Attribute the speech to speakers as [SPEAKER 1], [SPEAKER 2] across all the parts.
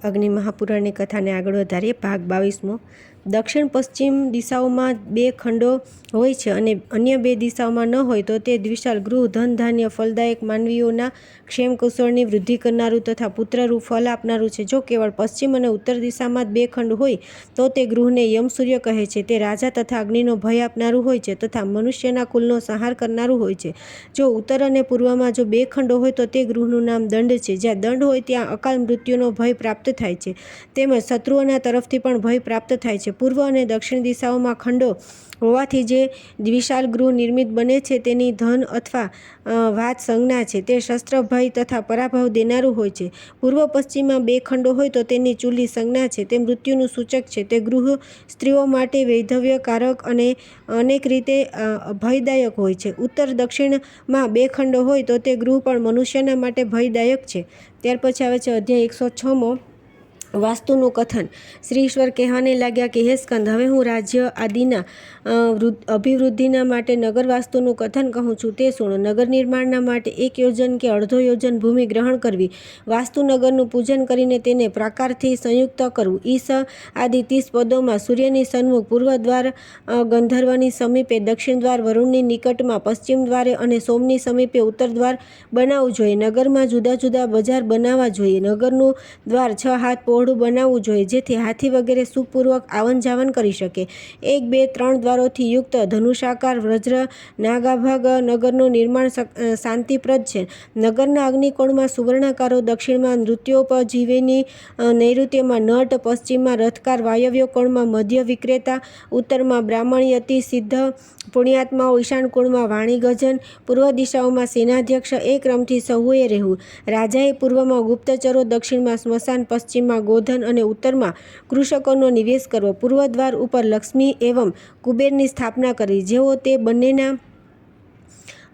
[SPEAKER 1] અગ્નિ મહાપુરાણની કથાને આગળ વધારીએ. ભાગ 22મો. દક્ષિણ પશ્ચિમ દિશાઓમાં 2 ખંડો હોય છે અને અન્ય 2 દિશાઓમાં ન હોય તો તે દ્વિશાલ ગૃહ ધન ધાન્ય ફલદાયક માનવીઓના ક્ષેમ કુશળની વૃદ્ધિ કરનારું તથા પુત્રરૂપ ફળ આપનારું છે. જો કેવળ પશ્ચિમ અને ઉત્તર દિશામાં જ 2 ખંડ હોય તો તે ગૃહને યમસૂર્ય કહે છે. તે રાજા તથા અગ્નિનો ભય આપનારું હોય છે તથા મનુષ્યના કુલનો સંહાર કરનારું હોય છે. જો ઉત્તર અને પૂર્વમાં જો 2 ખંડો હોય તો તે ગૃહનું નામ દંડ છે. જ્યાં દંડ હોય ત્યાં અકાલ મૃત્યુનો ભય પ્રાપ્ત થાય છે તેમજ શત્રુઓના તરફથી પણ ભય પ્રાપ્ત થાય છે. પૂર્વ અને દક્ષિણ દિશાઓમાં ખંડો હોવાથી જે દ્વિશાલ ગૃહ નિર્મિત બને છે તેની ધન અથવા વાત સંજ્ઞા છે. તે શસ્ત્ર ભય તથા પરાભવ દેનારું હોય છે. પૂર્વ પશ્ચિમમાં 2 ખંડો હોય તો તેની ચૂલી સંજ્ઞા છે. તે મૃત્યુનું સૂચક છે. તે ગૃહ સ્ત્રીઓ માટે વૈધવ્યકારક અને અનેક રીતે ભયદાયક હોય છે. ઉત્તર દક્ષિણમાં 2 ખંડો હોય તો તે ગૃહ પણ મનુષ્યના માટે ભયદાયક છે. ત્યાર પછી આવે છે અધ્યાય 106મો. વાસ્તુનું કથન. શ્રી ઈશ્વર કહેવાને લાગ્યા કે હે સ્કંદ, હવે હું રાજ્ય આદિના અભિવૃદ્ધિના માટે નગર વાસ્તુનું કથન કહું છું તે સુણો. નગર નિર્માણના માટે 1 યોજન કે અડધો યોજન ભૂમિ ગ્રહણ કરવી. વાસ્તુ નગરનું પૂજન કરીને તેને પ્રાકારથી સંયુક્ત કરવું. ઈશ આદિ 30 પદોમાં સૂર્યની સન્મુખ પૂર્વ દ્વાર ગંધર્વની સમીપે, દક્ષિણ દ્વાર વરુણની નિકટમાં, પશ્ચિમ દ્વારે અને સોમની સમીપે ઉત્તર દ્વાર બનાવવું જોઈએ. નગરમાં જુદા જુદા બજાર બનાવવા જોઈએ. નગરનું દ્વાર 6 હાથ પહોળું બનાવવું જોઈએ જેથી હાથી વગેરે સુખપૂર્વક આવન જાવન કરી શકે. 1, 2, 3 દ્વારોથી યુક્ત ધનુષાકાર વજ્ર નાગાભાગ નગરનું નિર્માણ શાંતિપ્રદ છે. નગરના અગ્નિકોણમાં સુવર્ણાકારો, દક્ષિણમાં નૃત્યોપજીવીની, નૈઋત્યમાં નટ, પશ્ચિમમાં રથકાર, વાયવ્ય કોણમાં મધ્ય વિક્રેતા, ઉત્તરમાં બ્રાહ્મણયતિ સિદ્ધ પુણ્યાત્માઓ, ઈશાન કોણમાં વાણીગજન, પૂર્વ દિશાઓમાં સેનાધ્યક્ષ. એ ક્રમથી સહુએ રહેવું. રાજાએ પૂર્વમાં ગુપ્તચરો, દક્ષિણમાં સ્મશાન, પશ્ચિમમાં ગોધન અને ઉત્તરમાં કૃષકોનો નિવેશ કરવો. પૂર્વ દ્વાર ઉપર લક્ષ્મી એવં કુબેરની સ્થાપના કરવી. જેઓ તે બંનેના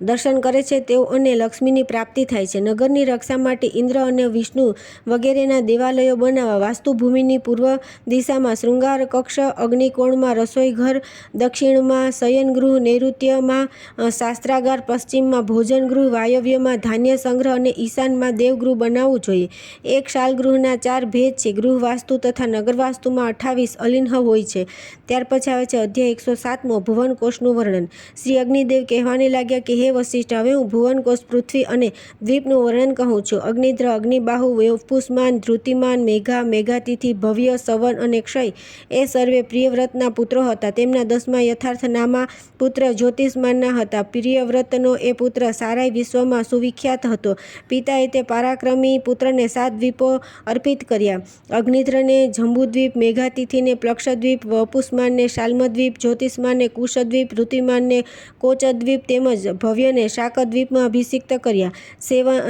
[SPEAKER 1] દર્શન કરે છે તેઓને લક્ષ્મીની પ્રાપ્તિ થાય છે. નગરની રક્ષા માટે ઇન્દ્ર અને વિષ્ણુ વગેરેના દેવાલયો બનાવવા. વાસ્તુભૂમિની પૂર્વ દિશામાં શૃંગાર કક્ષ, અગ્નિકોણમાં રસોઈઘર, દક્ષિણમાં શયનગૃહ, નૈઋત્યમાં શાસ્ત્રાગાર, પશ્ચિમમાં ભોજનગૃહ, વાયવ્યમાં ધાન્ય સંગ્રહ અને ઈશાનમાં દેવગૃહ બનાવવું જોઈએ. એક શાલગૃહના 4 ભેદ છે. ગૃહ વાસ્તુ તથા નગર વાસ્તુમાં 28 અલિન્હ હોય છે. ત્યાર પછી આવે છે અધ્યાય 107મો. ભુવનકોશનું વર્ણન. શ્રી અગ્નિદેવ કહેવાને લાગ્યા કે હે વશિષ્ઠ, હવે હું ભુવનકોશ, પૃથ્વી અને દ્વીપનું વર્ણન કહું છું. અગ્નિદ્ર, અગ્નિબાહુ, વૈપુષ્માન, ધૃતિમાન, મેઘા, મેઘાતિથિ, ભવ્ય, સવન અને ક્ષય એ સર્વે પ્રિયવ્રતના પુત્રો હતા. તેમના 10મા યથાર્થનામા પુત્ર જ્યોતિષ્માનના હતા. પ્રિયવ્રતનો એ પુત્ર સારાય વિશ્વમાં સુવિખ્યાત હતો. પિતાએ તે પરાક્રમી પુત્રને 7 દ્વીપો અર્પિત કર્યા. અગ્નિધ્રને જંબુદ્વીપ, મેઘાતિથિને પ્લક્ષદ્વીપ, વપુષ્માનને શાલ્મદ્વીપ, જ્યોતિષ્માનને કુશદ્વીપ, ઋતિમાનને કોચદ્વીપ તેમજ ભવ્યને શાકદ્વીપમાં અભિષિક્ત કર્યા.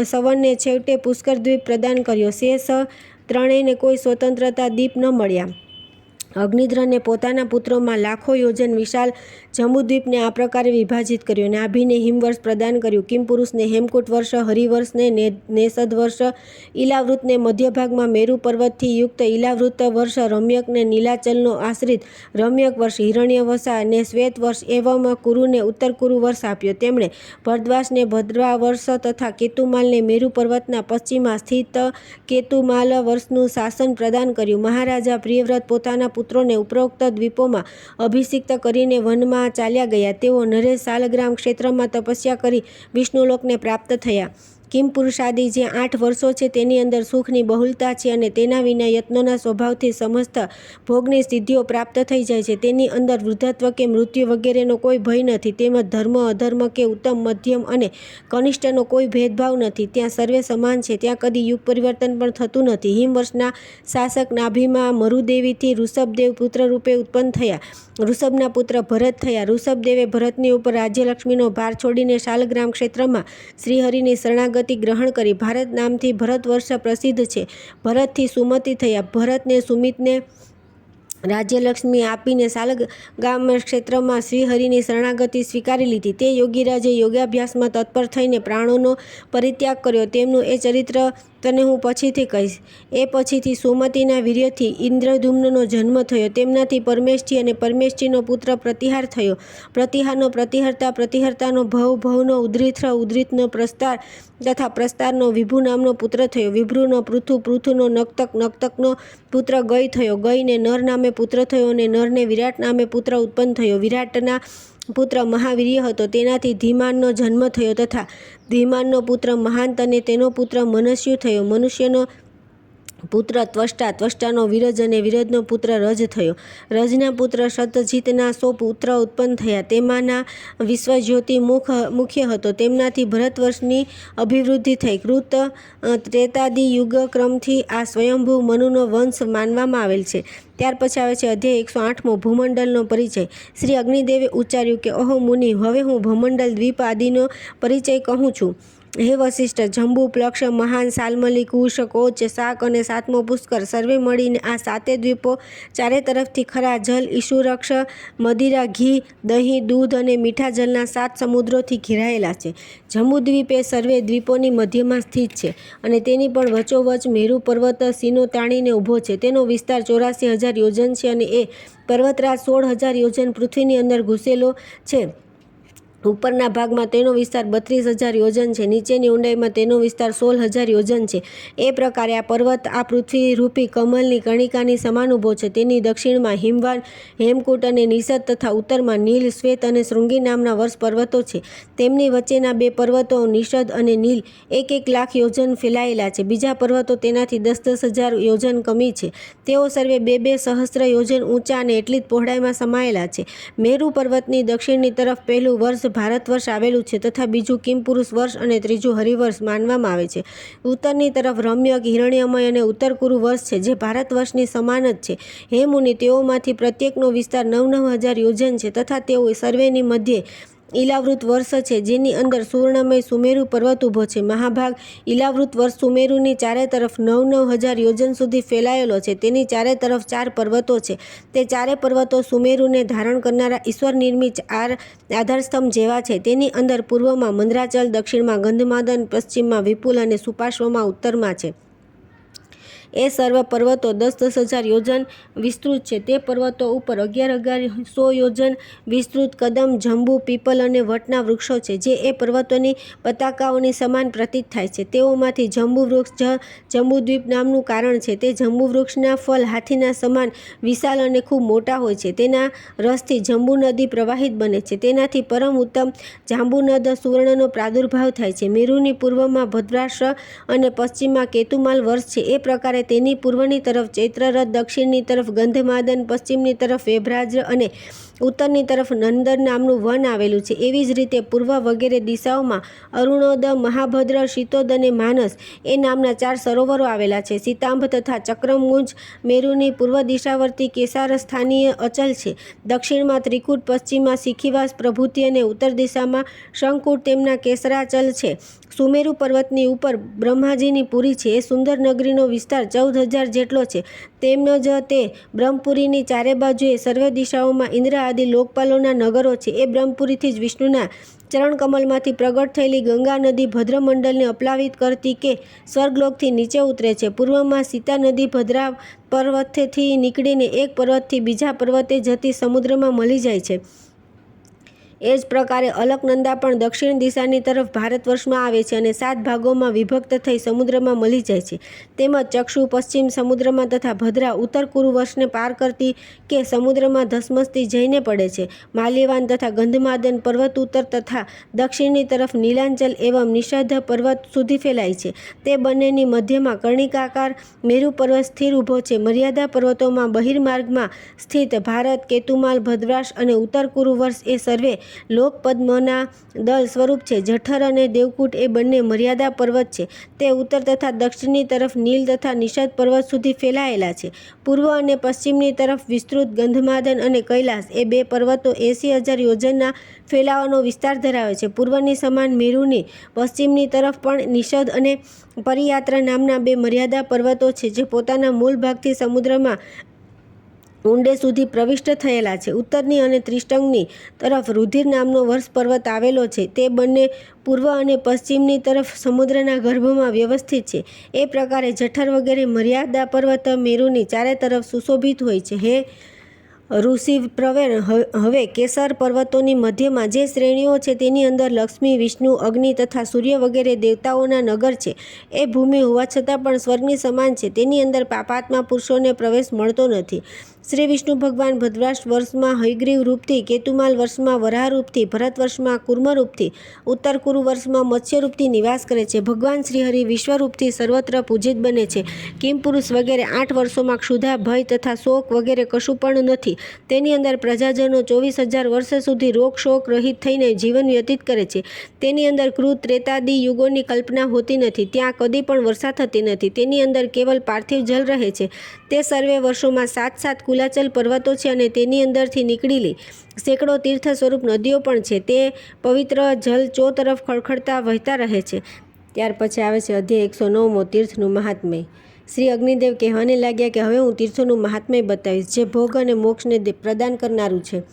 [SPEAKER 1] સવનને છેવટે પુષ્કરદ્વીપ પ્રદાન કર્યો. શેષ ત્રણેયને કોઈ સ્વતંત્રતા દીપ ન મળ્યા. અગ્નિધ્રને પોતાના પુત્રોમાં લાખો યોજન વિશાળ જંબુદ્વીપને આ પ્રકારે વિભાજિત કર્યો. નાભિને હિમવર્ષ પ્રદાન કર્યું. કિમપુરુષને હેમકૂટ વર્ષ, હરિવર્ષને નેષદ વર્ષ, ઈલાવૃતને મધ્ય ભાગમાં મેરુ પર્વતથી યુક્ત ઈલાવૃત વર્ષ, રમ્યકને નીલાચલનો આશ્રિત રમ્યક વર્ષ, હિરણ્યવસા ને શ્વેત વર્ષ એવં કુરુને ઉત્તર કુરુ વર્ષ આપ્યો. તેમણે ભરદ્વાસને ભદ્રા વર્ષ તથા કેતુમાલને મેરુ પર્વતના પશ્ચિમમાં સ્થિત કેતુમાલ વર્ષનું શાસન પ્રદાન કર્યું. મહારાજા પ્રિયવ્રત પોતાના પુત્રોને ઉપરોક્ત દ્વીપોમાં અભિષિક્ત કરીને વનમાં ચાલ્યા ગયા. તેઓ નરેશ શાલગ્રામ ક્ષેત્રમાં તપસ્યા કરી વિષ્ણુલોકને પ્રાપ્ત થયા. કિમપુરુષાદિ જે 8 વર્ષો છે તેની અંદર સુખની બહુલતા છે અને તેના વિના યત્નોના સ્વભાવથી સમસ્ત ભોગની સિદ્ધિઓ પ્રાપ્ત થઈ જાય છે. તેની અંદર વૃદ્ધત્વ કે મૃત્યુ વગેરેનો કોઈ ભય નથી. તેમજ ધર્મ, અધર્મ કે ઉત્તમ, મધ્યમ અને કનિષ્ઠનો કોઈ ભેદભાવ નથી. ત્યાં સર્વે સમાન છે. ત્યાં કદી યુગ પરિવર્તન પણ થતું નથી. હિમવર્ષના શાસક નાભિમાં મરુદેવીથી ઋષભદેવ પુત્ર રૂપે ઉત્પન્ન થયા. ઋષભના પુત્ર ભરત થયા. ઋષભદેવે ભરતની ઉપર રાજ્યલક્ષ્મીનો ભાર છોડીને શાલગ્રામ ક્ષેત્રમાં શ્રીહરિની શરણાગતિ ગ્રહણ કરી. ભારત નામથી ભરત વર્ષ પ્રસિદ્ધ છે. ભરતથી સુમતિ થયા. ભરતને સુમિતને રાજ્યલક્ષ્મી આપીને શાલગ્રામ ક્ષેત્રમાં શ્રીહરિની શરણાગતિ સ્વીકારી લીધી. તે યોગીરાજે યોગાભ્યાસમાં તત્પર થઈને પ્રાણોનો પરિત્યાગ કર્યો. તેમનું એ ચરિત્ર તને હું પછીથી કહીશ. એ પછીથી સુમતિના વીર્યથી ઇન્દ્રદ્યુમ્નનો જન્મ થયો. તેમનાથી પરમેષ્ઠી અને પરમેષ્ઠીનો પુત્ર પ્રતિહાર થયો. પ્રતિહારનો પ્રતિહર્તા, પ્રતિહર્તાનો ભવ, ભવનો ઉદ્રિથ્ર, ઉદ્રિતનો પ્રસ્તાર તથા પ્રસ્તારનો વિભુ નામનો પુત્ર થયો. વિભૃનો પૃથુ, પૃથુનો નક્તક, નક્તકનો પુત્ર ગય થયો. ગયને નર નામે પુત્ર થયો અને નરને વિરાટ નામે પુત્ર ઉત્પન્ન થયો. વિરાટના પુત્ર મહાવીર્ય હતો. તેનાથી ધીમાનનો જન્મ થયો તથા ધીમાનનો પુત્ર મહાંત અને તેનો પુત્ર મનુષ્યુ થયો. મનુષ્યનો પુત્ર ત્વષ્ટા, ત્વષ્ટાનો વિરજ અને વિરજનો પુત્ર રજ થયો. રજના પુત્ર સતજીતના 100 પુત્ર ઉત્પન્ન થયા. તેમાંના વિશ્વજ્યોતિ મુખ્ય હતો. તેમનાથી ભરતવર્ષની અભિવૃદ્ધિ થઈ. કૃત ત્રેતાદિ યુગક્રમથી આ સ્વયંભૂ મનુનો વંશ માનવામાં આવેલ છે. ત્યાર પછી આવે છે અધ્યાય 108મો ભૂમંડળનો પરિચય. શ્રી અગ્નિદેવે ઉચ્ચાર્યું કે અહો મુનિ, હવે હું ભૂમંડળ દ્વીપ આદિનો પરિચય કહું છું. હે વસિષ્ઠ, જંબુ, પ્લક્ષ, મહાન, સાલ્મલી, કુશ, કોચ, શાક અને 7મો પુષ્કર, સર્વે મળીને આ 7 દ્વીપો ચારે તરફથી ખરા જલ, ઈશુરક્ષ, મદિરા, ઘી, દહીં, દૂધ અને મીઠા જલના 7 સમુદ્રોથી ઘેરાયેલા છે. જંબુદ્વીપ એ સર્વે દ્વીપોની મધ્યમાં સ્થિત છે અને તેની પણ વચ્ચોવચ્ચ મેરુ પર્વત સીનો તાણીને ઊભો છે. તેનો વિસ્તાર 84,000 યોજન છે અને એ પર્વતરાજ 16,000 યોજન પૃથ્વીની અંદર ઘૂસેલો છે. ઉપરના ભાગમાં તેનો વિસ્તાર 32,000 યોજન છે. નીચેની ઊંડાઈમાં તેનો વિસ્તાર 16,000 યોજન છે. એ પ્રકારે આ પર્વત આ પૃથ્વીરૂપી કમલની કણિકાની સમાન ઊભો છે. તેની દક્ષિણમાં હિમવાન, હેમકૂટ અને નિષદ તથા ઉત્તરમાં નીલ, શ્વેત અને શૃંગી નામના વર્ષ પર્વતો છે. તેમની વચ્ચેના 2 પર્વતો નિષદ અને નીલ 1,1 લાખ યોજન ફેલાયેલા છે. બીજા પર્વતો તેનાથી 10,000 યોજન કમી છે. તેઓ સર્વે 2,2 સહસ્ત્ર યોજન ઊંચા અને એટલી જ પહોળાઈમાં સમાયેલા છે. મેરુ પર્વતની દક્ષિણની તરફ પહેલું વર્ષ ભારત વર્ષ આવેલું છે તથા બીજું કિમપુરુષ વર્ષ અને ત્રીજું હરિવર્ષ માનવામાં આવે છે. ઉત્તરની તરફ રમ્યક, હિરણ્યમય અને ઉત્તરકુરુ વર્ષ છે જે ભારત વર્ષની સમાન જ છે. હે મુનિ, તેઓમાંથી પ્રત્યેકનો વિસ્તાર 9,000 યોજન છે તથા તેઓ સર્વેની મધ્યે ઈલાવૃત વર્ષ છે જેની અંદર સુવર્ણમય સુમેરુ પર્વત ઊભો છે. મહાભાગ ઈલાવૃત વર્ષ સુમેરુની ચારે તરફ 9,000 યોજન સુધી ફેલાયેલો છે. તેની ચારે તરફ 4 પર્વતો છે. તે ચારે પર્વતો સુમેરુને ધારણ કરનારા ઈશ્વર નિર્મિત આધારસ્તંભ જેવા છે. તેની અંદર પૂર્વમાં મંદ્રાચલ, દક્ષિણમાં ગંધમાદન, પશ્ચિમમાં વિપુલ અને સુપાર્શ્વમાં ઉત્તરમાં છે. એ સર્વ પર્વતો 10,000 યોજન વિસ્તૃત છે. તે પર્વતો ઉપર 11,100 યોજન વિસ્તૃત કદમ, જંબુ, પીપલ અને વટના વૃક્ષો છે જે એ પર્વતોની પતાકાઓની સમાન પ્રતીત થાય છે. તેઓમાંથી જંબુ વૃક્ષ જંબુદ્વીપ નામનું કારણ છે. તે જંબુ વૃક્ષના ફળ હાથીના સમાન વિશાળ અને ખૂબ મોટા હોય છે. તેના રસથી જંબુ નદી પ્રવાહિત બને છે. તેનાથી પરમ ઉત્તમ જાંબુનદ સુવર્ણનો પ્રાદુર્ભાવ થાય છે. મેરુની પૂર્વમાં ભદ્રાશ્ર અને પશ્ચિમમાં કેતુમાલ વર્ષ છે. એ પ્રકારે તેની પૂર્વની તરફ ચૈત્રરથ, દક્ષિણની તરફ ગંધમાદન, પશ્ચિમની તરફ વેભ્રાજ્ર અને ઉત્તરની તરફ નંદન નામનું વન આવેલું છે. એવી જ રીતે પૂર્વ વગેરે દિશાઓમાં અરુણોદ, મહાભદ્ર, શીતોદ અને માનસ એ નામના 4 સરોવરો આવેલા છે. સીતાંભ તથા ચક્રમુંજ મેરુની પૂર્વ દિશાવર્તી કેસારસ્થાનીય અચલ છે. દક્ષિણમાં ત્રિકૂટ, પશ્ચિમમાં શિખીવાસ પ્રભૃતિ અને ઉત્તર દિશામાં શંકુટ તેમના કેસરાચલ છે. સુમેરુ પર્વતની ઉપર બ્રહ્માજીની પુરી છે. એ સુંદર નગરીનો વિસ્તાર 14,000 જેટલો છે. તેમજ તે બ્રહ્મપુરીની ચારે બાજુએ સર્વે દિશાઓમાં ઇન્દ્ર આદિ લોકપાલોના નગરો છે. એ બ્રહ્મપુરીથી જ વિષ્ણુના ચરણકમલમાંથી પ્રગટ થયેલી ગંગા નદી ભદ્રમંડળને અપ્લાવિત કરતી કે સ્વર્ગલોકથી નીચે ઉતરે છે. પૂર્વમાં સીતા નદી ભદ્રા પર્વતથી નીકળીને એક પર્વતથી બીજા પર્વતે જતી સમુદ્રમાં મળી જાય છે. એ જ પ્રકારે અલકનંદા પણ દક્ષિણ દિશાની તરફ ભારત વર્ષમાં આવે છે અને 7 ભાગોમાં વિભક્ત થઈ સમુદ્રમાં મળી જાય છે. તેમજ ચક્ષુ પશ્ચિમ સમુદ્રમાં તથા ભદ્રા ઉત્તર કુરુ વર્ષને પાર કરતી કે સમુદ્રમાં ધસમસતી જઈને પડે છે. માલ્યવાન તથા ગંધમાદન પર્વત ઉત્તર તથા દક્ષિણની તરફ નીલાંચલ એવં નિષધ પર્વત સુધી ફેલાય છે. તે બંનેની મધ્યમાં કર્ણિકાકાર મેરુ પર્વત સ્થિર ઊભો છે. મર્યાદા પર્વતોમાં બહિર્માર્ગમાં સ્થિત ભારત, કેતુમાલ, ભદ્રાશ અને ઉત્તર કુરુ વર્ષ એ સર્વે લોકપદ્મના દળ સ્વરૂપ છે. જઠર અને દેવકૂટ એ બંને મર્યાદા પર્વત છે. તે ઉત્તર તથા દક્ષિણની તરફ નીલ તથા નિષદ પર્વત સુધી ફેલાયેલા છે. પૂર્વ અને પશ્ચિમની તરફ વિસ્તૃત ગંધમાદન અને કૈલાસ એ 2 પર્વતો 80,000 યોજનના ફેલાવાનો વિસ્તાર ધરાવે છે. પૂર્વની સમાન મેરુની પશ્ચિમની તરફ પણ નિષદ અને પરિયાત્રા નામના 2 મર્યાદા પર્વતો છે જે પોતાના મૂળ ભાગથી સમુદ્રમાં ઊંડે સુધી પ્રવિષ્ટ થયેલા છે. ઉત્તરની અને ત્રિષ્ટંગની તરફ રુધિર નામનો વર્ષ પર્વત આવેલો છે. તે બંને પૂર્વ અને પશ્ચિમની તરફ સમુદ્રના ગર્ભમાં વ્યવસ્થિત છે. એ પ્રકારે જઠર વગેરે મર્યાદા પર્વત મેરુની ચારે તરફ સુશોભિત હોય છે. હે ઋષિ પ્રવેણ, હવે કેસર પર્વતોની મધ્યમાં જે શ્રેણીઓ છે તેની અંદર લક્ષ્મી, વિષ્ણુ, અગ્નિ તથા સૂર્ય વગેરે દેવતાઓના નગર છે. એ ભૂમિ હોવા છતાં પણ સ્વર્ગની સમાન છે. તેની અંદર પાપાત્મા પુરુષોને પ્રવેશ મળતો નથી. શ્રી વિષ્ણુ ભગવાન ભદ્રાશ વર્ષમાં હયગ્રીવ રૂપથી, કેતુમાલ વર્ષમાં વરાહ રૂપથી, ભરત વર્ષમાં કુર્મ રૂપથી, ઉત્તર કુરુ વર્ષમાં મત્સ્ય રૂપથી નિવાસ કરે છે. ભગવાન શ્રીહરિ વિશ્વરૂપથી સર્વત્ર પૂજિત બને છે. કિમ પુરુષ વગેરે 8 વર્ષોમાં ક્ષુધા, ભય તથા શોક વગેરે કશું પણ નથી. તેની અંદર પ્રજાજનો 24,000 વર્ષ સુધી રોગ શોક રહિત થઈને જીવન વ્યતીત કરે છે. તેની અંદર કૃત, ત્રેતાદિ યુગોની કલ્પના હોતી નથી. ત્યાં કદી પણ વર્ષા થતી નથી. તેની અંદર કેવલ પાર્થિવ જલ રહે છે. તે સર્વે વર્ષોમાં 7 કુલાચલ પર્વતો છે અને તેની અંદરથી નીકળેલી સેંકડો તીર્થ સ્વરૂપ નદીઓ પણ છે. તે પવિત્ર જલ ચોતરફ ખળખળતા વહેતા રહે છે. ત્યાર પછી આવે છે અધ્યાય 109 તીર્થનું મહાત્મ્ય. શ્રી અગ્નિદેવ કહેવાને લાગ્યા કે હવે હું તીર્થોનું મહાત્મ્ય બતાવીશ, જે ભોગ અને મોક્ષને પ્રદાન કરનારું છે.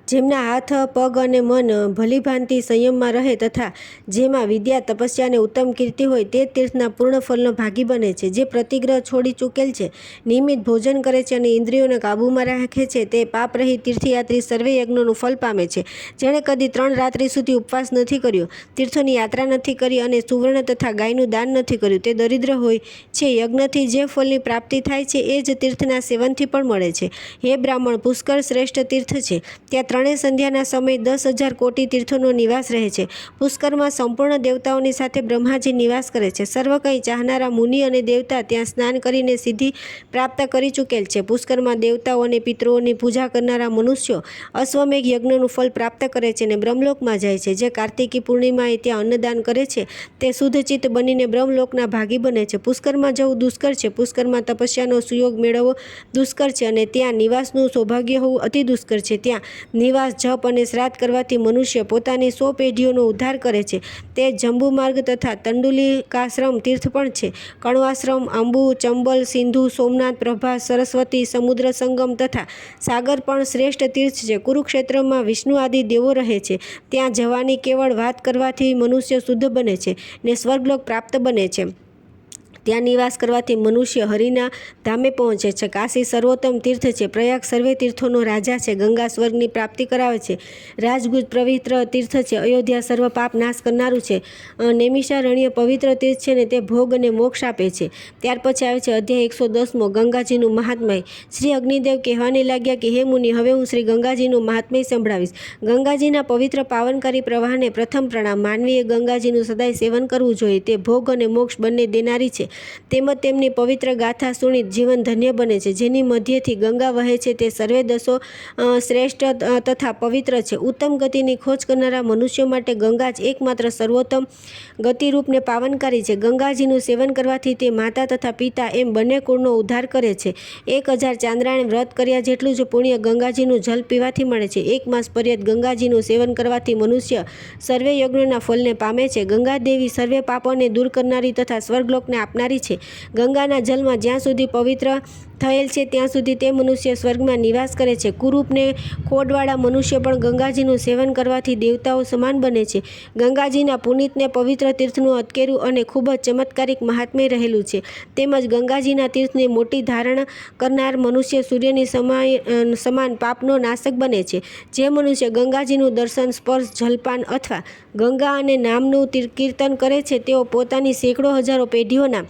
[SPEAKER 1] જેમના હાથ, પગ અને મન ભલીભાંતિ સંયમમાં રહે તથા જેમાં વિદ્યા, તપસ્યા અને ઉત્તમ કીર્તિ હોય તે તીર્થના પૂર્ણ ફલનો ભાગી બને છે. જે પ્રતિગ્રહ છોડી ચૂકેલ છે, નિયમિત ભોજન કરે છે અને ઇન્દ્રિયોને કાબૂમાં રાખે છે, તે પાપરહિત તીર્થયાત્રી સર્વે યજ્ઞોનું ફલ પામે છે. જેણે કદી 3 રાત્રિ સુધી ઉપવાસ નથી કર્યો, તીર્થોની યાત્રા નથી કરી અને સુવર્ણ તથા ગાયનું દાન નથી કર્યું, તે દરિદ્ર હોય છે. યજ્ઞથી જે ફલની પ્રાપ્તિ થાય છે એ જ તીર્થના સેવનથી પણ મળે છે. હે બ્રાહ્મણ, પુષ્કર શ્રેષ્ઠ તીર્થ છે. ત્યાં 3 સંધ્યાના સમય 10,000 કોટી તીર્થોનો નિવાસ રહે છે. પુષ્કરમાં સંપૂર્ણ દેવતાઓની સાથે બ્રહ્માજી નિવાસ કરે છે. સર્વ કંઈ ચાહનારા મુનિ અને દેવતા ત્યાં સ્નાન કરીને સિદ્ધિ પ્રાપ્ત કરી ચૂકેલ છે. પુષ્કરમાં દેવતાઓ અને પિતૃઓની પૂજા કરનારા મનુષ્યો અશ્વમેઘ યજ્ઞનું ફળ પ્રાપ્ત કરે છે અને બ્રહ્મલોકમાં જાય છે. જે કાર્તિકી પૂર્ણિમાએ ત્યાં અન્નદાન કરે છે તે શુદ્ધચિત્ત બનીને બ્રહ્મલોકના ભાગી બને છે. પુષ્કરમાં જવું દુષ્કર છે. પુષ્કરમાં તપસ્યાનો સુયોગ મેળવવો દુષ્કર છે અને ત્યાં નિવાસનું સૌભાગ્ય હોવું અતિ દુષ્કર છે. ત્યાં નિવાસ, જપ અને શ્રાદ્ધ કરવાથી મનુષ્ય પોતાની 100 પેઢીઓનો ઉદ્ધાર કરે છે. તે જંબુમાર્ગ તથા તંડુલિકાશ્રમ તીર્થ પણ છે. કણવાશ્રમ, અંબુ, ચંબલ, સિંધુ, સોમનાથ, પ્રભાસ, સરસ્વતી, સમુદ્ર સંગમ તથા સાગર પણ શ્રેષ્ઠ તીર્થ છે. કુરુક્ષેત્રમાં વિષ્ણુ આદિ દેવો રહે છે. ત્યાં જવાની કેવળ વાત કરવાથી મનુષ્ય શુદ્ધ બને છે ને સ્વર્ગલોક પ્રાપ્ત બને છે. ત્યાં નિવાસ કરવાથી મનુષ્ય હરિના ધામે પહોંચે છે. કાશી સર્વોત્તમ તીર્થ છે. પ્રયાગ સર્વે તીર્થોનો રાજા છે. ગંગા સ્વર્ગની પ્રાપ્તિ કરાવે છે. રાજગુજ પવિત્ર તીર્થ છે. અયોધ્યા સર્વ પાપ નાશ કરનારું છે. નૈમિષારણ્ય પવિત્ર તીર્થ છે ને તે ભોગ અને મોક્ષ આપે છે. ત્યાર પછી આવે છે અધ્યાય 110 ગંગાજીનું મહાત્મ્ય. શ્રી અગ્નિદેવ કહેવાને લાગ્યા કે હે મુનિ, હવે હું શ્રી ગંગાજીનું મહાત્મ્ય સંભળાવીશ. ગંગાજીના પવિત્ર પાવનકારી પ્રવાહને પ્રથમ પ્રણામ. માનવીએ ગંગાજીનું સદાય સેવન કરવું જોઈએ. તે ભોગ અને મોક્ષ બંને દેનારી છે. તેમજ તેમની પવિત્ર ગાથા સુણી જીવન ધન્ય બને છે. જેની મધ્યથી ગંગા વહે છે તે સર્વે દસો શ્રેષ્ઠ તથા પવિત્ર છે. ઉત્તમ ગતિની ખોજ કરનારા મનુષ્યો માટે ગંગા જ એકમાત્ર સર્વોત્તમ ગતિરૂપને પાવનકારી છે. ગંગાજીનું સેવન કરવાથી તે માતા તથા પિતા એમ બંને કુળનો ઉદ્ધાર કરે છે. 1000 ચાંદ્રાયણ વ્રત કર્યા જેટલું જ પુણ્ય ગંગાજીનું જલ પીવાથી મળે છે. 1 માસ પર્યંત ગંગાજીનું સેવન કરવાથી મનુષ્ય સર્વે યજ્ઞોના ફલને પામે છે. ગંગા દેવી સર્વે પાપોને દૂર કરનારી તથા સ્વર્ગલોકને આપનારી છે. ગંગાના જલમાં જ્યાં સુધી પવિત્ર થયેલ છે ત્યાં સુધી તે મનુષ્ય સ્વર્ગમાં નિવાસ કરે છે. કુરૂપને ખોડવાળા મનુષ્ય પણ ગંગાજીનું સેવન કરવાથી દેવતાઓ સમાન બને છે. ગંગાજીના પુનિતને પવિત્ર તીર્થનું અતકેરું અને ખૂબ જ ચમત્કારિક મહાત્મ્ય રહેલું છે. તેમજ ગંગાજીના તીર્થની મોટી ધારણ કરનાર મનુષ્ય સૂર્યની સમાન પાપનો નાશક બને છે. જે મનુષ્ય ગંગાજીનું દર્શન, સ્પર્શ, જલપાન અથવા ગંગા અને નામનું કીર્તન કરે છે તેઓ પોતાની સેંકડો હજારો પેઢીઓના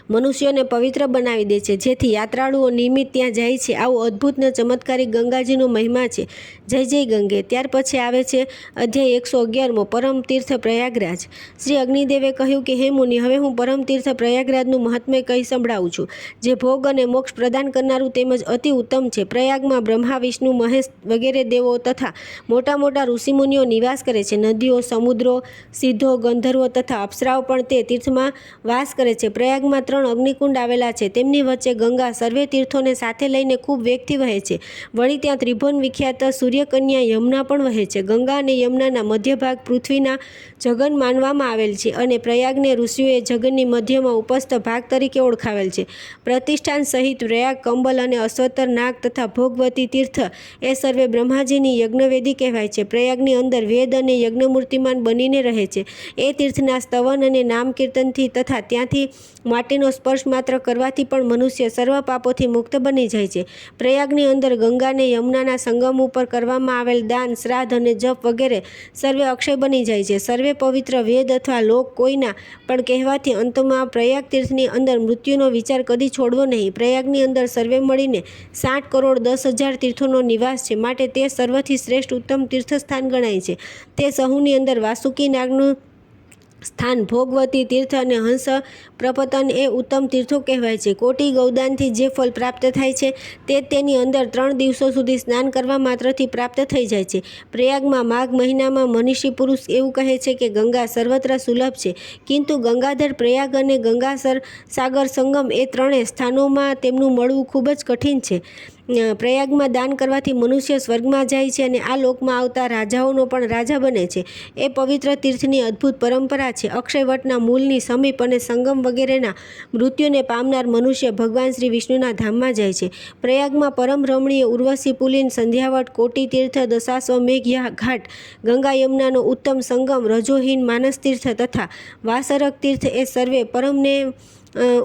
[SPEAKER 1] મનુષ્યોને પવિત્ર બનાવી દે છે. જેથી યાત્રાળુઓ નિયમિત ત્યાં જાય છે. આવું અદ્ભુત ને ચમત્કારિક ગંગાજીનો મહિમા છે. જય જય ગંગે. ત્યાર પછી આવે છે અધ્યાય 111 પરમ તીર્થ પ્રયાગરાજ. શ્રી અગ્નિદેવે કહ્યું કે હે મુનિ, હવે હું પરમ તીર્થ પ્રયાગરાજનું મહાત્મ્ય કહી સંભળાવું છું, જે ભોગ અને મોક્ષ પ્રદાન કરનારું તેમજ અતિ ઉત્તમ છે. પ્રયાગમાં બ્રહ્મા, વિષ્ણુ, મહેશ વગેરે દેવો તથા મોટા મોટા ઋષિમુનિઓ નિવાસ કરે છે. નદીઓ, સમુદ્રો, સિદ્ધો, ગંધર્વો તથા અપ્સરાઓ પણ તે તીર્થમાં વાસ કરે છે. પ્રયાગમાં ત્રણ અગ્નિકુંડ આવેલા છે. તેમની વચ્ચે ગંગા સર્વે તીર્થોને સાથે લઈને ખૂબ વેગથી વહે છે. વળી ત્યાં ત્રિભુવન વિખ્યાત સૂર્યકન્યા યમુના પણ વહે છે. ગંગા અને યમુનાના મધ્ય ભાગ પૃથ્વીના જગન માનવામાં આવેલ છે અને પ્રયાગને ઋષિઓએ જગનની મધ્યમાં ઉપસ્થ ભાગ તરીકે ઓળખાવેલ છે. પ્રતિષ્ઠાન સહિત પ્રયાગ, કંબલ અને અશ્વતર નાગ તથા ભોગવતી તીર્થ એ સર્વે બ્રહ્માજીની યજ્ઞવેદી કહેવાય છે. પ્રયાગની અંદર વેદ અને યજ્ઞમૂર્તિમાન બનીને રહે છે. એ તીર્થના સ્તવન અને નામ કીર્તનથી તથા ત્યાંથી માટીનો સ્પર્શ માત્ર કરવાથી પણ મનુષ્ય સર્વ પાપોથી મુક્ત બની જાય છે. પ્રયાગની અંદર ગંગા અને યમુનાના સંગમ ઉપર કરવામાં આવેલ દાન, શ્રાદ્ધ અને જપ વગેરે સર્વે અક્ષય બની જાય છે. સર્વે પવિત્ર વેદ અથવા લોક કોઈના પણ કહેવાથી અંતમાં પ્રયાગ તીર્થની અંદર મૃત્યુનો વિચાર કદી છોડવો નહીં. પ્રયાગની અંદર સર્વે મળીને 60,10,000 તીર્થોનો નિવાસ છે. માટે તે સર્વથી શ્રેષ્ઠ ઉત્તમ તીર્થસ્થાન ગણાય છે. તે સહુની અંદર વાસુકી નાગનું સ્થાન, ભોગવતી તીર્થ અને હંસ પ્રપતન એ ઉત્તમ તીર્થો કહેવાય છે. કોટી ગૌદાનથી જે ફળ પ્રાપ્ત થાય છે તે તેની અંદર 3 દિવસો સુધી સ્નાન કરવા માત્રથી પ્રાપ્ત થઈ જાય છે. પ્રયાગમાં માઘ મહિનામાં મનીષી પુરુષ એવું કહે છે કે ગંગા સર્વત્ર સુલભ છે, કિંતુ ગંગાધર, પ્રયાગ અને ગંગાસર સાગર સંગમ એ ત્રણેય સ્થાનોમાં તેમનું મળવું ખૂબ જ કઠિન છે. પ્રયાગમાં દાન કરવાથી મનુષ્ય સ્વર્ગમાં જાય છે અને આ લોકમાં આવતા રાજાઓનો પણ રાજા બને છે. એ પવિત્ર તીર્થની અદ્ભુત પરંપરા છે. અક્ષયવટના મૂળની સમીપ અને સંગમ વગેરેના મૃત્યુને પામનાર મનુષ્ય ભગવાન શ્રી વિષ્ણુના ધામમાં જાય છે. પ્રયાગમાં પરમ રમણીય ઉર્વશી પુલિન, સંધ્યાવટ, કોટી તીર્થ, દશાશ્વમેઘ ઘાટ, ગંગા યમુનાનો ઉત્તમ સંગમ, રજોહીન માનસ તીર્થ તથા વાસરક તીર્થ એ સર્વે પરમને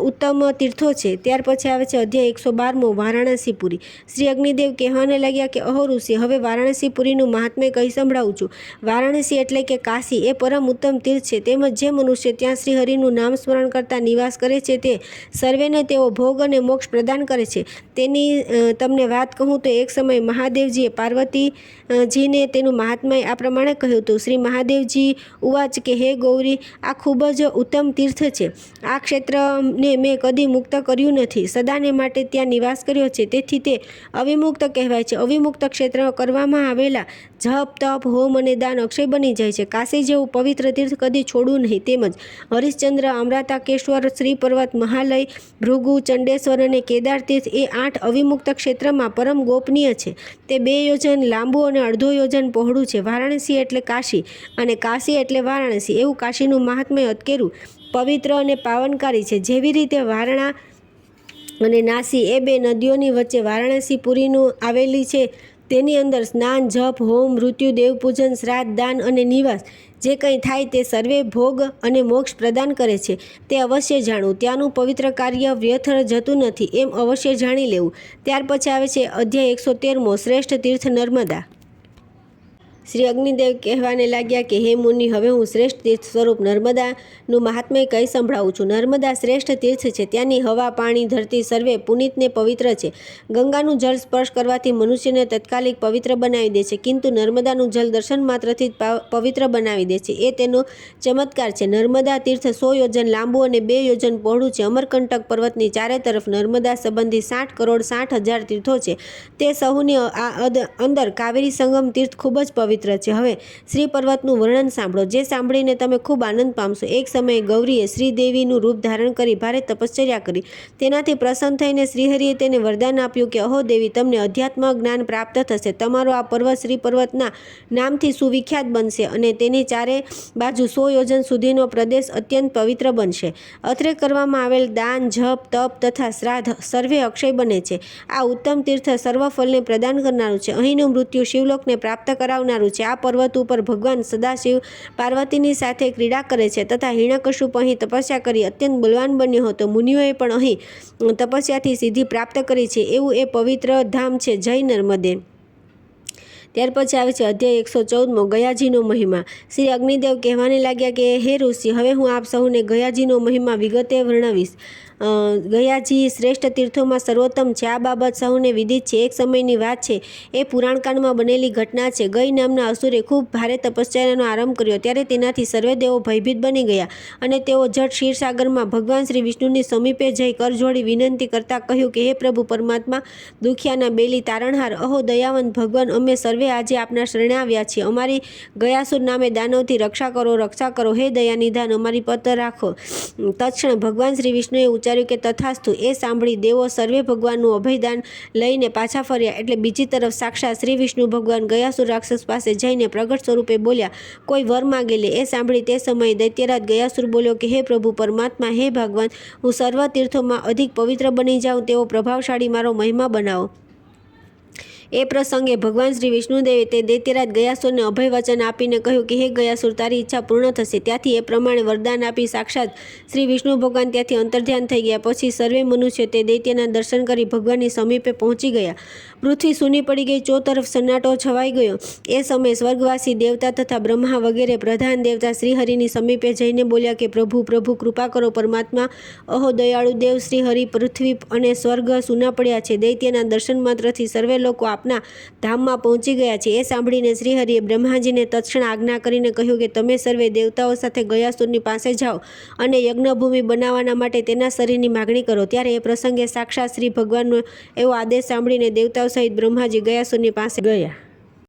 [SPEAKER 1] ઉત્તમ તીર્થો છે. ત્યાર પછી આવે છે અધ્યાય 112મો, વારાણસીપુરી. શ્રી અગ્નિદેવ કહેવાને લાગ્યા કે અહો ઋષિ, હવે વારાણસીપુરીનું મહાત્મ્ય કહી સંભળાવું છું. વારાણસી એટલે કે કાશી એ પરમ ઉત્તમ તીર્થ છે. તેમજ જે મનુષ્ય ત્યાં શ્રી હરિનું નામ સ્મરણ કરતા નિવાસ કરે છે તે સર્વેને તેઓ ભોગ અને મોક્ષ પ્રદાન કરે છે. તેની તમને વાત કહું તો એક સમયે મહાદેવજીએ પાર્વતીજીને તેનું મહાત્મ્ય આ પ્રમાણે કહ્યું હતું. શ્રી મહાદેવજી ઉવાચ કે હે ગૌરી, આ ખૂબ જ ઉત્તમ તીર્થ છે. આ ક્ષેત્ર ને મેં કદી મુક્ત કર્યું નથી, સદાને માટે ત્યાં નિવાસ કર્યો છે. તેથી તે અવિમુક્ત કહેવાય છે. અવિમુક્ત ક્ષેત્ર કરવામાં આવેલા જપ, તપ, હોમ અને દાન અક્ષય બની જાય છે. કાશી જેવું પવિત્ર તીર્થ કદી છોડવું નહીં. તેમજ હરિશ્ચંદ્ર, અમૃતાકેશ્વર, શ્રી પર્વત, મહાલય, ભૃગુ, ચંડેશ્વર અને કેદાર તીર્થ એ 8 અવિમુક્ત ક્ષેત્રમાં પરમ ગોપનીય છે. તે 2 યોજન લાંબુ અને અડધો યોજન પહોળું છે. વારાણસી એટલે કાશી અને કાશી એટલે વારાણસી એવું કાશીનું મહાત્મ્ય અતકેરું પવિત્ર અને પાવનકારી છે. જેવી રીતે વારણા અને નાસી એ 2 નદીઓની વચ્ચે વારાણસીપુરીનું આવેલી છે, તેની અંદર સ્નાન, જપ, હોમ, મૃત્યુ, દેવપૂજન, શ્રાદ્ધ, દાન અને નિવાસ જે કંઈ થાય તે સર્વે ભોગ અને મોક્ષ પ્રદાન કરે છે. તે અવશ્ય જાણવું. ત્યાંનું પવિત્ર કાર્ય વ્યર્થ જતું નથી એમ અવશ્ય જાણી લેવું. ત્યાર પછી આવે છે અધ્યાય 113મો, શ્રેષ્ઠ તીર્થ નર્મદા. શ્રી અગ્નિદેવ કહેવાને લાગ્યા કે હે મુનિ, હવે હું શ્રેષ્ઠ તીર્થ સ્વરૂપ નર્મદાનું મહાત્મ્ય કહી સંભળાવું છું. નર્મદા શ્રેષ્ઠ તીર્થ છે. ત્યાંની હવા, પાણી, ધરતી સર્વે પુનિતને પવિત્ર છે. ગંગાનું જળ સ્પર્શ કરવાથી મનુષ્યને તત્કાલિક પવિત્ર બનાવી દે છે, કિંતુ નર્મદાનું જલ દર્શન માત્રથી જ પવિત્ર બનાવી દે છે. એ તેનો ચમત્કાર છે. નર્મદા તીર્થ 100 યોજન લાંબુ અને 2 યોજન પહોળું છે. અમરકંટક પર્વતની ચારે તરફ નર્મદા સંબંધી 60,60,000 તીર્થો છે. તે સહુની અંદર કાવેરી સંગમ તીર્થ ખૂબ જ પવિત્ર છે. હવે શ્રી પર્વતનું વર્ણન સાંભળો, જે સાંભળીને તમે ખૂબ આનંદ પામશો. એક સમયે ગૌરીએ શ્રીદેવીનું રૂપ ધારણ કરી ભારે તપશ્ચર્યા કરી. તેનાથી પ્રસન્ન થઈને શ્રીહરિએ તેને વરદાન આપ્યું કે અહો દેવી, તમને અધ્યાત્મ જ્ઞાન પ્રાપ્ત થશે. તમારો આ પર્વત શ્રી પર્વતના નામથી સુવિખ્યાત બનશે અને તેની ચારે બાજુ 100 યોજન સુધીનો પ્રદેશ અત્યંત પવિત્ર બનશે. અત્રે કરવામાં આવેલ દાન, જપ, તપ તથા શ્રાદ્ધ સર્વે અક્ષય બને છે. આ ઉત્તમ તીર્થ સર્વ ફલને પ્રદાન કરનારું છે. અહીંનું મૃત્યુ શિવલોકને પ્રાપ્ત કરાવનારું છે. આ પર્વત ઉપર ભગવાન સદાશિવ પાર્વતીની સાથે ક્રીડા કરે છે તથા હિરણ્યકશ્યપ અહીં તપસ્યા કરી અત્યંત બલવાન બન્યો હતો. મુનિઓએ પણ અહીં તપસ્યાથી સિદ્ધિ પ્રાપ્ત કરી છે. એવું એ પવિત્ર ધામ છે. જય નર્મદે. ત્યાર પછી આવે છે અધ્યાય 114મો, ગયાજીનો મહિમા. શ્રી અગ્નિદેવ કહેવાને લાગ્યા કે હે ઋષિ, હવે હું આપ સૌને ગયાજીનો મહિમા વિગતે વર્ણવીશ. ગયાજી શ્રેષ્ઠ તીર્થોમાં સર્વોત્તમ છે. આ બાબત સૌને વિદિત છે. એક સમયની વાત છે. એ પુરાણકાળમાં બનેલી ઘટના છે. ગય નામના અસુરે ખૂબ ભારે તપશ્ચર્યાનો આરંભ કર્યો. ત્યારે તેનાથી સર્વે દેવો ભયભીત બની ગયા અને તેઓ જટ ક્ષીરસાગરમાં ભગવાન શ્રી વિષ્ણુની સમીપે જઈ કરજોડી વિનંતી કરતા કહ્યું કે હે પ્રભુ પરમાત્મા, દુખિયાના બેલી તારણહાર, અહો દયાવંત ભગવાન, અમે સર્વે આજે આપના શરણે આવ્યા છીએ. અમારી ગયાસુર નામે દાનવથી રક્ષા કરો, રક્ષા કરો. હે દયા નિધાન, અમારી પત રાખો. તત્ક્ષણ ભગવાન શ્રી વિષ્ણુએ ઉચ્ચાર વિચાર્યું કે તથાસ્તુ. એ સાંભળી દેવો સર્વે ભગવાનનું અભયદાન લઈને પાછા ફર્યા. એટલે બીજી તરફ સાક્ષાત શ્રી વિષ્ણુ ભગવાન ગયાસુર રાક્ષસ પાસે જઈને પ્રગટ સ્વરૂપે બોલ્યા, કોઈ વર માગે લે. એ સાંભળી તે સમયે દૈત્યરાજ ગયાસુર બોલ્યો કે હે પ્રભુ પરમાત્મા, હે ભગવાન, હું સર્વ તીર્થોમાં અધિક પવિત્ર બની જાઉં તેવો પ્રભાવશાળી મારો મહિમા બનાવો. એ પ્રસંગે ભગવાન શ્રી વિષ્ણુદેવે તે દૈત્યરાજ ગયાસુરને અભય વચન આપીને કહ્યું કે હે ગયાસુર, તારી ઈચ્છા પૂર્ણ થશે. ત્યાંથી એ પ્રમાણે વરદાન આપી સાક્ષાત શ્રી વિષ્ણુ ભગવાન ત્યાંથી અંતર્ધ્યાન થઈ ગયા. પછી સર્વે મનુષ્યો તે દૈત્યના દર્શન કરી ભગવાનની સમીપે પહોંચી ગયા. પૃથ્વી સૂની પડી ગઈ, ચોતરફ સન્નાટો છવાઈ ગયો. એ સમયે સ્વર્ગવાસી દેવતા તથા બ્રહ્મા વગેરે પ્રધાન દેવતા શ્રીહરિની સમીપે જઈને બોલ્યા કે પ્રભુ, પ્રભુ, કૃપા કરો પરમાત્મા. અહો દયાળુ દેવ શ્રી હરિ, પૃથ્વી અને સ્વર્ગ સૂના પડ્યા છે. દૈત્યના દર્શન માત્રથી સર્વે લોકો આપના ધામમાં પહોંચી ગયા છે. એ સાંભળીને શ્રીહરિએ બ્રહ્માજીને તત્ક્ષણ આજ્ઞા કરીને કહ્યું કે તમે સર્વે દેવતાઓ સાથે ગયાસુરની પાસે જાઓ અને યજ્ઞભૂમિ બનાવવાના માટે તેના શરીરની માગણી કરો. ત્યારે એ પ્રસંગે સાક્ષાત શ્રી ભગવાનનો એવો આદેશ સાંભળીને દેવતાઓ સહિત બ્રહ્માજી ગયાસુરની પાસે ગયા.